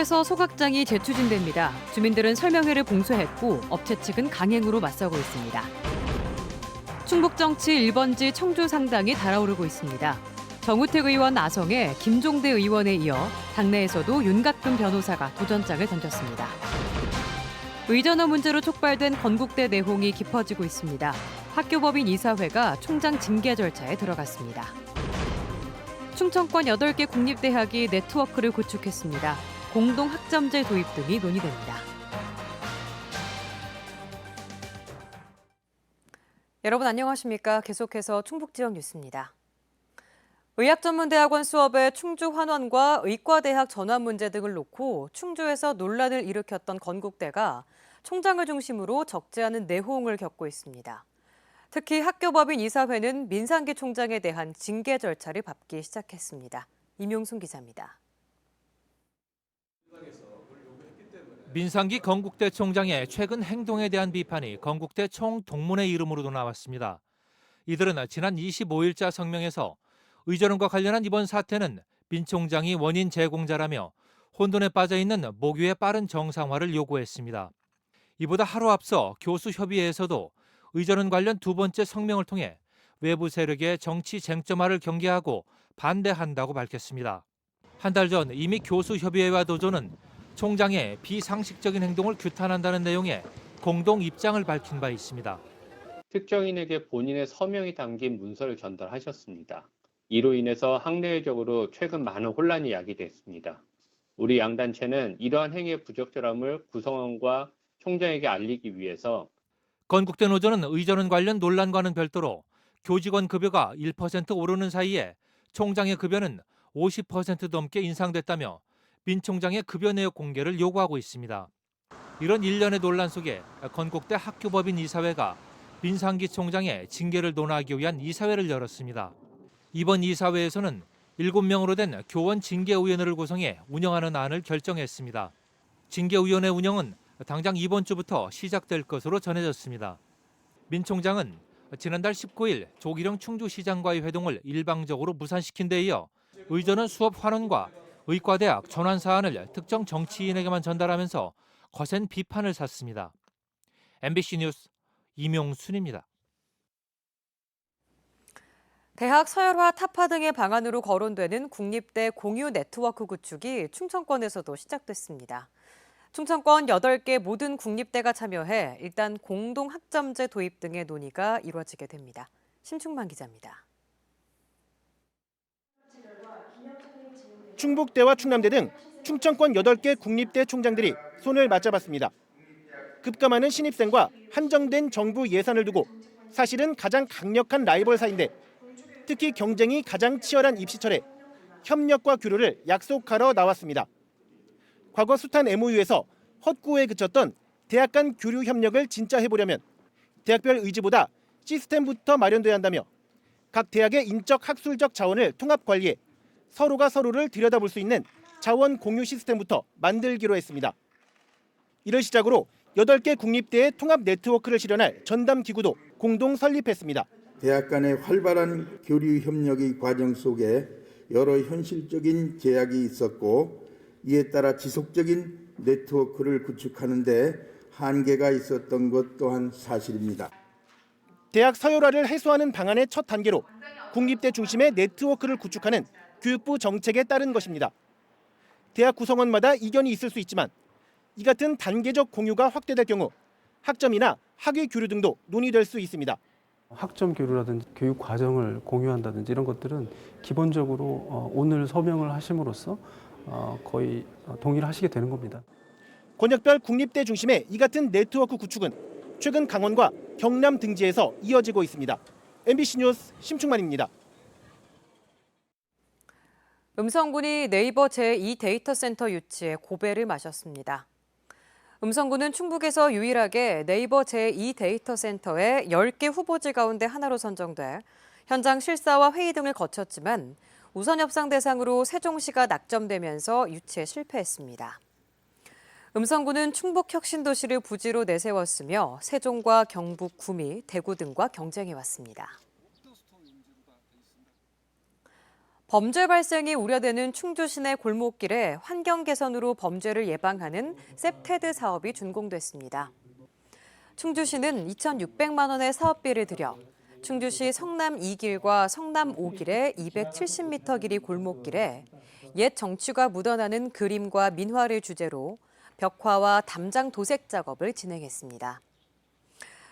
충주에서 소각장이 재추진됩니다. 주민들은 설명회를 봉쇄했고 업체 측은 강행으로 맞서고 있습니다. 충북정치 1번지 청주 상당이 달아오르고 있습니다. 정우택 의원 아성에 김종대 의원에 이어 당내에서도 윤곽근 변호사가 도전장을 던졌습니다. 의전화 문제로 촉발된 건국대 내홍이 깊어지고 있습니다. 학교법인 이사회가 총장 징계 절차에 들어갔습니다. 충청권 8개 국립대학이 네트워크를 구축했습니다. 공동 학점제 도입 등이 논의됩니다. 여러분 안녕하십니까? 계속해서 충북 지역 뉴스입니다. 의학전문대학원 수업의 충주 환원과 의과대학 전환 문제 등을 놓고 충주에서 논란을 일으켰던 건국대가 총장을 중심으로 적지 않은 내홍을 겪고 있습니다. 특히 학교법인 이사회는 민상기 총장에 대한 징계 절차를 밟기 시작했습니다. 임용순 기자입니다. 민상기 건국대 총장의 최근 행동에 대한 비판이 건국대 총동문회 이름으로도 나왔습니다. 이들은 지난 25일자 성명에서 의전원과 관련한 이번 사태는 민 총장이 원인 제공자라며 혼돈에 빠져 있는 모교의 빠른 정상화를 요구했습니다. 이보다 하루 앞서 교수협의회에서도 의전원 관련 두 번째 성명을 통해 외부 세력의 정치 쟁점화를 경계하고 반대한다고 밝혔습니다. 한 달 전 이미 교수협의회와 도조는 총장의 비상식적인 행동을 규탄한다는 내용의 공동 입장을 밝힌 바 있습니다. 특정인에게 본인의 서명이 담긴 문서를 전달하셨습니다. 이로 인해서 학내외적으로 최근 많은 혼란이 야기됐습니다. 우리 양단체는 이러한 행위의 부적절함을 구성원과 총장에게 알리기 위해서 건국대 노조는 의전원 관련 논란과는 별도로 교직원 급여가 1% 오르는 사이에 총장의 급여는 50% 넘게 인상됐다며 민 총장의 급여 내역 공개를 요구하고 있습니다. 이런 일련의 논란 속에 건국대 학교법인 이사회가 민상기 총장의 징계를 논하기 위한 이사회를 열었습니다. 이번 이사회에서는 7명으로 된 교원 징계위원회를 구성해 운영하는 안을 결정했습니다. 징계위원회 운영은 당장 이번 주부터 시작될 것으로 전해졌습니다. 민 총장은 지난달 19일 조기령 충주시장과의 회동을 일방적으로 무산시킨 데 이어 의전원 수업 환원과 의과대학 전환 사안을 특정 정치인에게만 전달하면서 거센 비판을 샀습니다. MBC 뉴스 임용순입니다. 대학 서열화 타파 등의 방안으로 거론되는 국립대 공유 네트워크 구축이 충청권에서도 시작됐습니다. 충청권 8개 모든 국립대가 참여해 일단 공동 학점제 도입 등의 논의가 이루어지게 됩니다. 심충만 기자입니다. 충북대와 충남대 등 충청권 8개 국립대 총장들이 손을 맞잡았습니다. 급감하는 신입생과 한정된 정부 예산을 두고 사실은 가장 강력한 라이벌 사이인데 특히 경쟁이 가장 치열한 입시철에 협력과 교류를 약속하러 나왔습니다. 과거 숱한 MOU에서 헛구호에 그쳤던 대학 간 교류 협력을 진짜 해보려면 대학별 의지보다 시스템부터 마련돼야 한다며 각 대학의 인적 학술적 자원을 통합 관리해 서로가 서로를 들여다볼 수 있는 자원 공유 시스템부터 만들기로 했습니다. 이를 시작으로 8개 국립대의 통합 네트워크를 실현할 전담 기구도 공동 설립했습니다. 대학 간의 활발한 교류 협력의 과정 속에 여러 현실적인 제약이 있었고 이에 따라 지속적인 네트워크를 구축하는 데 한계가 있었던 것 또한 사실입니다. 대학 서열화를 해소하는 방안의 첫 단계로 국립대 중심의 네트워크를 구축하는 교육부 정책에 따른 것입니다. 대학 구성원마다 이견이 있을 수 있지만 이 같은 단계적 공유가 확대될 경우 학점이나 학위 교류 등도 논의될 수 있습니다. 학점 교류라든지 교육 과정을 공유한다든지 이런 것들은 기본적으로 오늘 서명을 하심으로써 거의 동의를 하시게 되는 겁니다. 권역별 국립대 중심의 이 같은 네트워크 구축은 최근 강원과 경남 등지에서 이어지고 있습니다. MBC 뉴스 심충만입니다. 음성군이 네이버 제2 데이터 센터 유치에 고배를 마셨습니다. 음성군은 충북에서 유일하게 네이버 제2 데이터 센터의 10개 후보지 가운데 하나로 선정돼 현장 실사와 회의 등을 거쳤지만 우선 협상 대상으로 세종시가 낙점되면서 유치에 실패했습니다. 음성군은 충북 혁신도시를 부지로 내세웠으며 세종과 경북, 구미, 대구 등과 경쟁해왔습니다. 범죄 발생이 우려되는 충주 시내 골목길에 환경 개선으로 범죄를 예방하는 셉테드 사업이 준공됐습니다. 충주시는 2,600만 원의 사업비를 들여 충주시 성남 2길과 성남 5길의 270m 길이 골목길에 옛 정취가 묻어나는 그림과 민화를 주제로 벽화와 담장 도색 작업을 진행했습니다.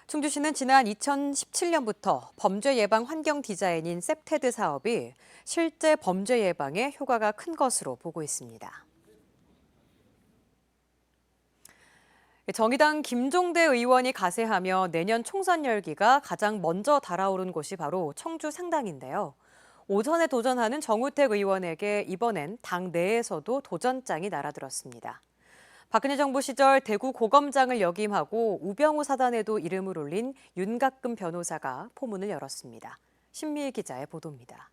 충주시는 지난 2017년부터 범죄 예방 환경 디자인인 셉테드 사업이 실제 범죄 예방에 효과가 큰 것으로 보고 있습니다. 정의당 김종대 의원이 가세하며 내년 총선 열기가 가장 먼저 달아오른 곳이 바로 청주 상당인데요. 오전에 도전하는 정우택 의원에게 이번엔 당 내에서도 도전장이 날아들었습니다. 박근혜 정부 시절 대구 고검장을 역임하고 우병우 사단에도 이름을 올린 윤갑근 변호사가 포문을 열었습니다. 신미희 기자의 보도입니다.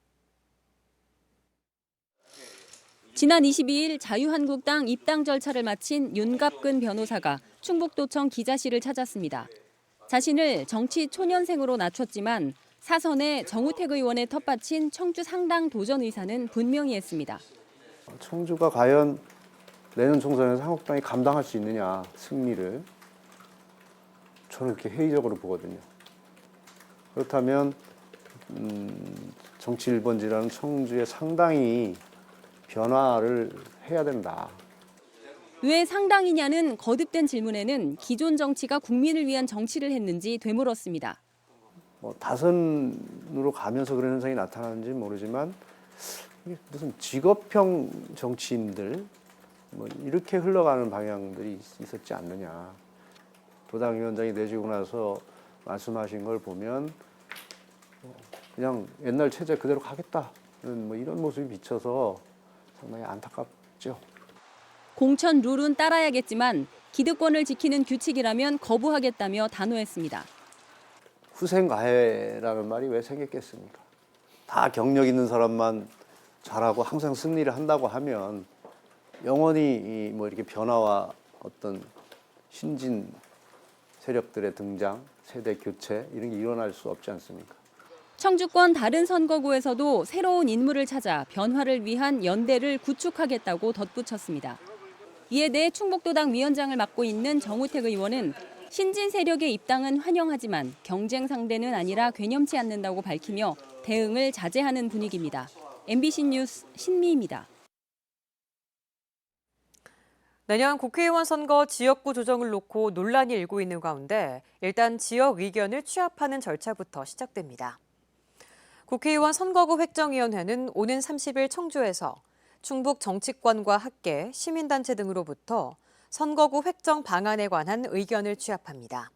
지난 22일 자유한국당 입당 절차를 마친 윤갑근 변호사가 충북도청 기자실을 찾았습니다. 자신을 정치 초년생으로 낮췄지만 사선에 정우택 의원의 텃밭인 청주 상당 도전 의사는 분명히 했습니다. 청주가 과연 내년 총선에서 한국당이 감당할 수 있느냐, 승리를. 저는 그렇게 회의적으로 보거든요. 그렇다면 정치 1번지라는 청주에 상당히 변화를 해야 된다. 왜 상당이냐는 거듭된 질문에는 기존 정치가 국민을 위한 정치를 했는지 되물었습니다. 다선으로 가면서 그런 현상이 나타나는지 모르지만 이게 무슨 직업형 정치인들 이렇게 흘러가는 방향들이 있었지 않느냐. 도당위원장이 내주고 나서 말씀하신 걸 보면 그냥 옛날 체제 그대로 가겠다는 이런 모습이 비쳐서 상당히 안타깝죠. 공천 룰은 따라야겠지만 기득권을 지키는 규칙이라면 거부하겠다며 단호했습니다. 후생가해라는 말이 왜 생겼겠습니까? 다 경력 있는 사람만 잘하고 항상 승리를 한다고 하면 영원히 이렇게 변화와 어떤 신진 세력들의 등장, 세대 교체 이런 게 일어날 수 없지 않습니까? 청주권 다른 선거구에서도 새로운 인물을 찾아 변화를 위한 연대를 구축하겠다고 덧붙였습니다. 이에 대해 충북도당 위원장을 맡고 있는 정우택 의원은 신진 세력의 입당은 환영하지만 경쟁 상대는 아니라 괴념치 않는다고 밝히며 대응을 자제하는 분위기입니다. MBC 뉴스 신미입니다. 내년 국회의원 선거 지역구 조정을 놓고 논란이 일고 있는 가운데 일단 지역 의견을 취합하는 절차부터 시작됩니다. 국회의원 선거구 획정위원회는 오는 30일 청주에서 충북 정치권과 학계, 시민단체 등으로부터 선거구 획정 방안에 관한 의견을 취합합니다.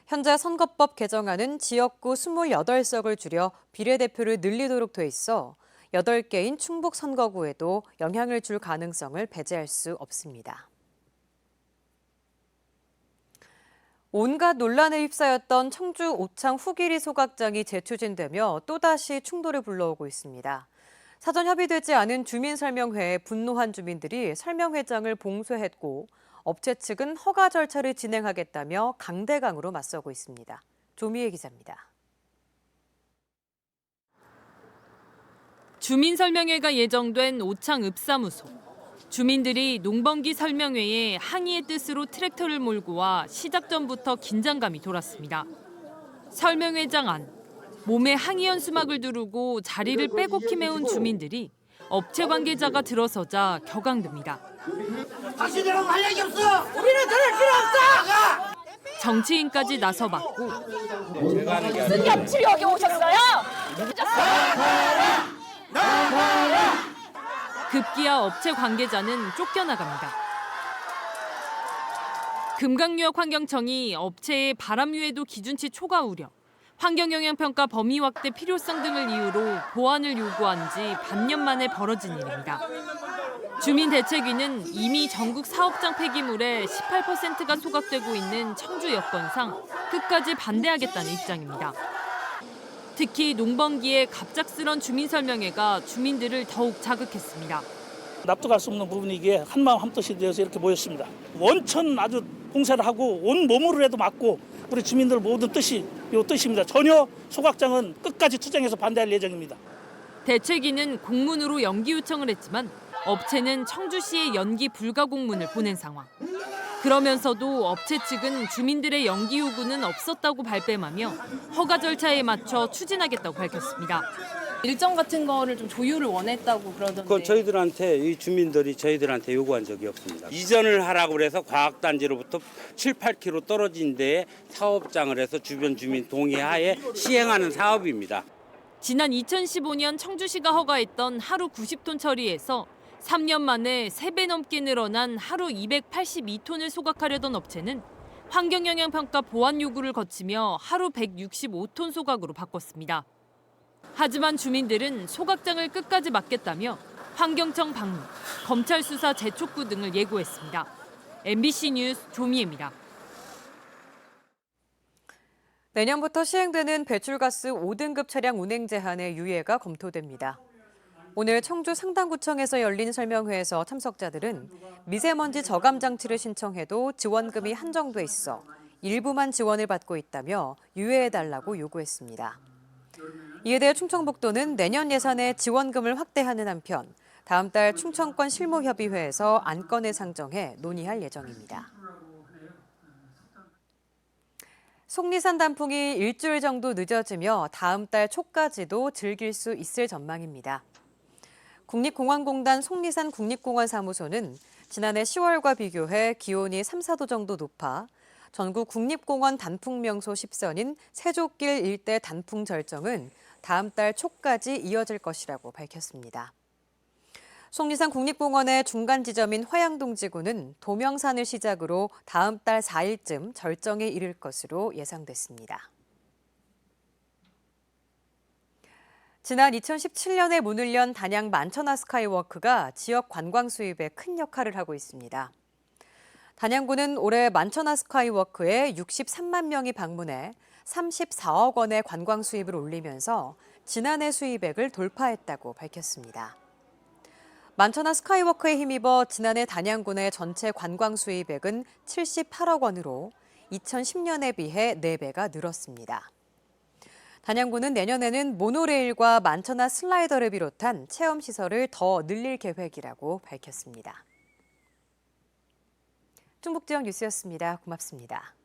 현재 선거법 개정안은 지역구 28석을 줄여 비례대표를 늘리도록 돼 있어 8개인 충북 선거구에도 영향을 줄 가능성을 배제할 수 없습니다. 온갖 논란에 휩싸였던 청주 오창 후기리 소각장이 재추진되며 또다시 충돌을 불러오고 있습니다. 사전 협의되지 않은 주민설명회에 분노한 주민들이 설명회장을 봉쇄했고 업체 측은 허가 절차를 진행하겠다며 강대강으로 맞서고 있습니다. 조미애 기자입니다. 주민설명회가 예정된 오창 읍사무소. 주민들이 농번기 설명회에 항의의 뜻으로 트랙터를 몰고 와 시작 전부터 긴장감이 돌았습니다. 설명회장 안, 몸에 항의 연수막을 두르고 자리를 빼곡히 메운 주민들이 업체 관계자가 들어서자 격앙됩니다. 당신들하고 할 얘기 없어! 우리는 들을 필요 없어! 정치인까지 나서봤고 무슨 염치로 여기 오셨어요? 급기야 업체 관계자는 쫓겨나갑니다. 금강유역환경청이 업체의 바람유해도 기준치 초과 우려, 환경영향평가 범위 확대 필요성 등을 이유로 보완을 요구한 지 반년 만에 벌어진 일입니다. 주민대책위는 이미 전국 사업장 폐기물의 18%가 소각되고 있는 청주 여건상 끝까지 반대하겠다는 입장입니다. 특히 농번기에 갑작스런 주민설명회가 주민들을 더욱 자극했습니다. 납득할 수 없는 부분이 이게 한마음 한뜻이 되어서 이렇게 모였습니다. 원천 아주 봉사를 하고 온 몸으로라도 막고 우리 주민들 모든 뜻이 이 뜻입니다. 전혀 소각장은 끝까지 투쟁해서 반대할 예정입니다. 대책위는 공문으로 연기 요청을 했지만 업체는 청주시에 연기 불가 공문을 보낸 상황. 그러면서도 업체 측은 주민들의 연기 요구는 없었다고 발뺌하며 허가 절차에 맞춰 추진하겠다고 밝혔습니다. 일정 같은 거를 좀 조율을 원했다고 그러던데. 그건 저희들한테 이 주민들이 저희들한테 요구한 적이 없습니다. 이전을 하라고 그래서 과학단지로부터 7, 8km 떨어진 데에 사업장을 해서 주변 주민 동의하에 시행하는 사업입니다. 지난 2015년 청주시가 허가했던 하루 90톤 처리에서 3년 만에 3배 넘게 늘어난 하루 282톤을 소각하려던 업체는 환경영향평가 보완 요구를 거치며 하루 165톤 소각으로 바꿨습니다. 하지만 주민들은 소각장을 끝까지 막겠다며 환경청 방문, 검찰 수사 재촉구 등을 예고했습니다. MBC 뉴스 조미애입니다. 내년부터 시행되는 배출가스 5등급 차량 운행 제한의 유예가 검토됩니다. 오늘 청주 상당구청에서 열린 설명회에서 참석자들은 미세먼지 저감 장치를 신청해도 지원금이 한정돼 있어 일부만 지원을 받고 있다며 유예해달라고 요구했습니다. 이에 대해 충청북도는 내년 예산에 지원금을 확대하는 한편 다음 달 충청권 실무협의회에서 안건을 상정해 논의할 예정입니다. 속리산 단풍이 일주일 정도 늦어지며 다음 달 초까지도 즐길 수 있을 전망입니다. 국립공원공단 속리산 국립공원 사무소는 지난해 10월과 비교해 기온이 3, 4도 정도 높아 전국 국립공원 단풍 명소 10선인 세족길 일대 단풍 절정은 다음 달 초까지 이어질 것이라고 밝혔습니다. 속리산 국립공원의 중간 지점인 화양동지구는 도명산을 시작으로 다음 달 4일쯤 절정에 이를 것으로 예상됐습니다. 지난 2017년에 문을 연 단양 만천하 스카이워크가 지역 관광 수입에 큰 역할을 하고 있습니다. 단양구는 올해 만천하 스카이워크에 63만 명이 방문해 34억 원의 관광 수입을 올리면서 지난해 수입액을 돌파했다고 밝혔습니다. 만천하 스카이워크에 힘입어 지난해 단양군의 전체 관광 수입액은 78억 원으로 2010년에 비해 4배가 늘었습니다. 단양구는 내년에는 모노레일과 만천하 슬라이더를 비롯한 체험시설을 더 늘릴 계획이라고 밝혔습니다. 충북지역 뉴스였습니다. 고맙습니다.